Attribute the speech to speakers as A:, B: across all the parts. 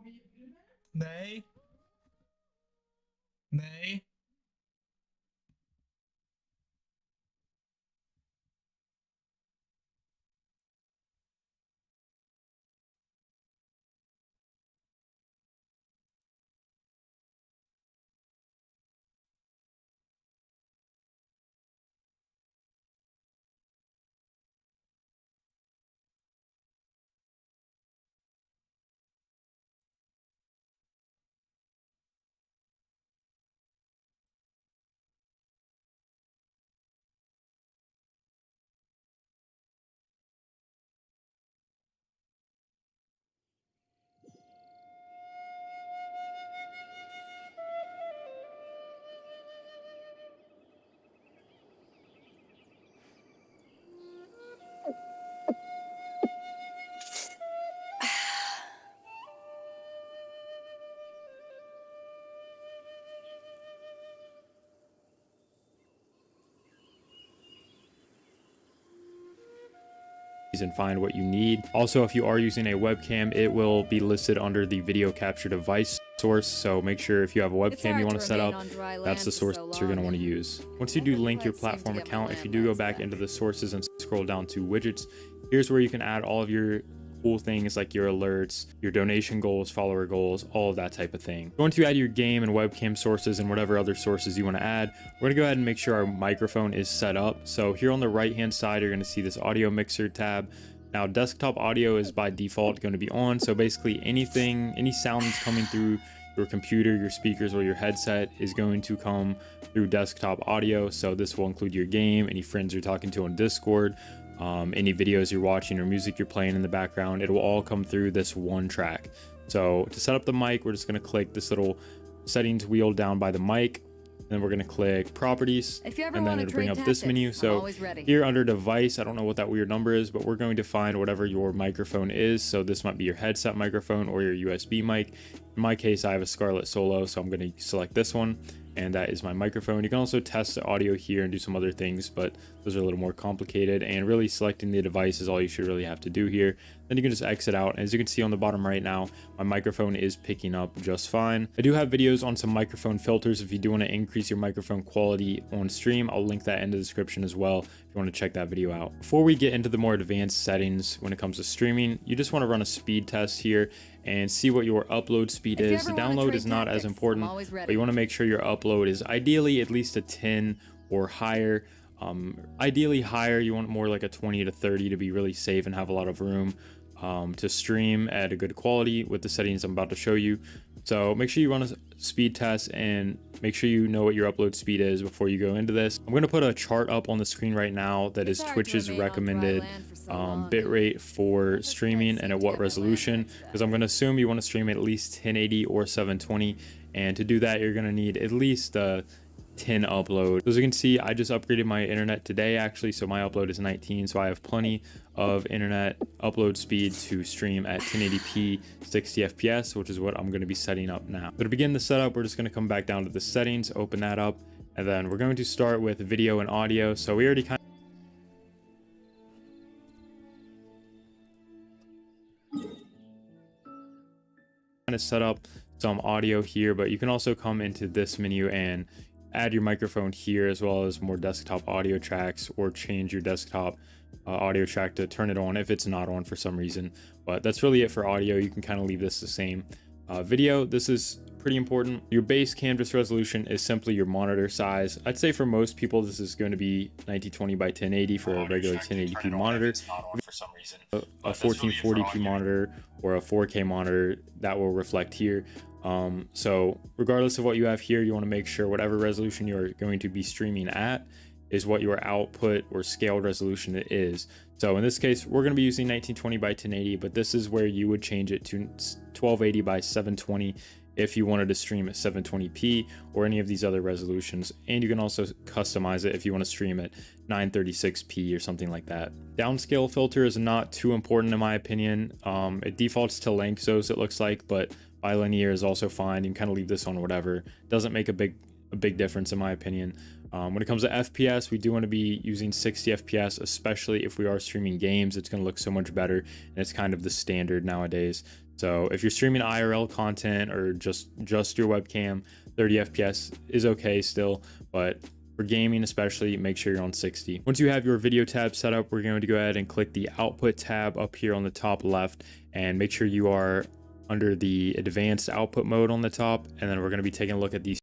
A: Nee. Nee.
B: And find what you need. Also, if you are using a webcam, it will be listed under the video capture device source, so make sure if you have a webcam you want to set up, that's the source you're going to want to use. Once you do link your platform account, if you do go back into the sources and scroll down to widgets, here's where you can add all of your cool things like your alerts, your donation goals, follower goals, all of that type of thing. Once you add your game and webcam sources and whatever other sources you want to add, we're gonna go ahead and make sure our microphone is set up. So here on the right hand side, you're gonna see this audio mixer tab. Now desktop audio is by default going to be on, so basically any sound that's coming through your computer, your speakers, or your headset is going to come through desktop audio. So this will include your game, any friends you're talking to on Discord, any videos you're watching or music you're playing in the background. It will all come through this one track. So to set up the mic, we're just going to click this little settings wheel down by the mic. Then we're going to click properties, and then it'll bring up this menu. So here under device, I don't know what that weird number is, but we're going to find whatever your microphone is. So this might be your headset microphone or your USB mic. In my case, I have a Scarlett Solo, so I'm going to select this one, and that is my microphone. You can also test the audio here and do some other things, but those are a little more complicated, and really selecting the device is all you should really have to do here. Then you can just exit out. As you can see on the bottom right now, my microphone is picking up just fine. I do have videos on some microphone filters if you do want to increase your microphone quality on stream. I'll link that in the description as well if you want to check that video out. Before we get into the more advanced settings when it comes to streaming, you just want to run a speed test here and see what your upload speed is. The download is not as important, but you want to make sure your upload is ideally at least a 10 or higher. Ideally higher. You want more like a 20 to 30 to be really safe and have a lot of room to stream at a good quality with the settings I'm about to show you. So make sure you run a speed test and make sure you know what your upload speed is before you go into this. I'm going to put a chart up on the screen right now that is Twitch's recommended bitrate for streaming and at what resolution, because I'm going to assume you want to stream at least 1080 or 720, and to do that you're going to need at least 10 upload. As you can see, I just upgraded my internet today actually, so my upload is 19, so I have plenty of internet upload speed to stream at 1080p 60 fps, which is what I'm going to be setting up now. So to begin the setup, we're just going to come back down to the settings, open that up, and then we're going to start with video and audio. So we already kind of set up some audio here, but you can also come into this menu and add your microphone here, as well as more desktop audio tracks, or change your desktop audio track to turn it on if it's not on for some reason. But that's really it for audio. You can kind of leave this the same. Video, this is pretty important. Your base canvas resolution is simply your monitor size. I'd say for most people this is going to be 1920 by 1080 for a regular 1080p monitor. A 1440p monitor or a 4K monitor, that will reflect here. So regardless of what you have here, you want to make sure whatever resolution you're going to be streaming at is what your output or scaled resolution is. So in this case, we're going to be using 1920 by 1080, but this is where you would change it to 1280 by 720 if you wanted to stream at 720p or any of these other resolutions. And you can also customize it if you want to stream at 936p or something like that. Downscale filter is not too important in my opinion. It defaults to Lanczos, it looks like, but bilinear is also fine. You can kind of leave this on whatever. Doesn't make a big difference in my opinion. When it comes to FPS, we do want to be using 60 FPS, especially if we are streaming games. It's going to look so much better, and it's kind of the standard nowadays. So if you're streaming IRL content or just your webcam, 30 FPS is okay still, but for gaming especially, make sure you're on 60. Once you have your video tab set up, we're going to go ahead and click the output tab up here on the top left and make sure you are under the advanced output mode on the top. And then we're going to be taking a look at these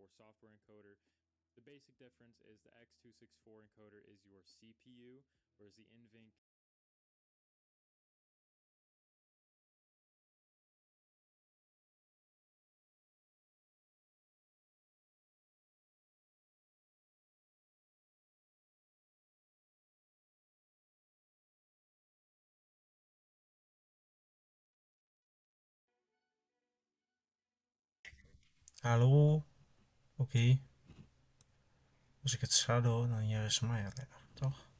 B: for software encoder. The basic difference is the X264 encoder is your CPU, whereas the NVENC
A: Hallo? Oké. Als ik het zou doen, dan juist mij alleen, toch?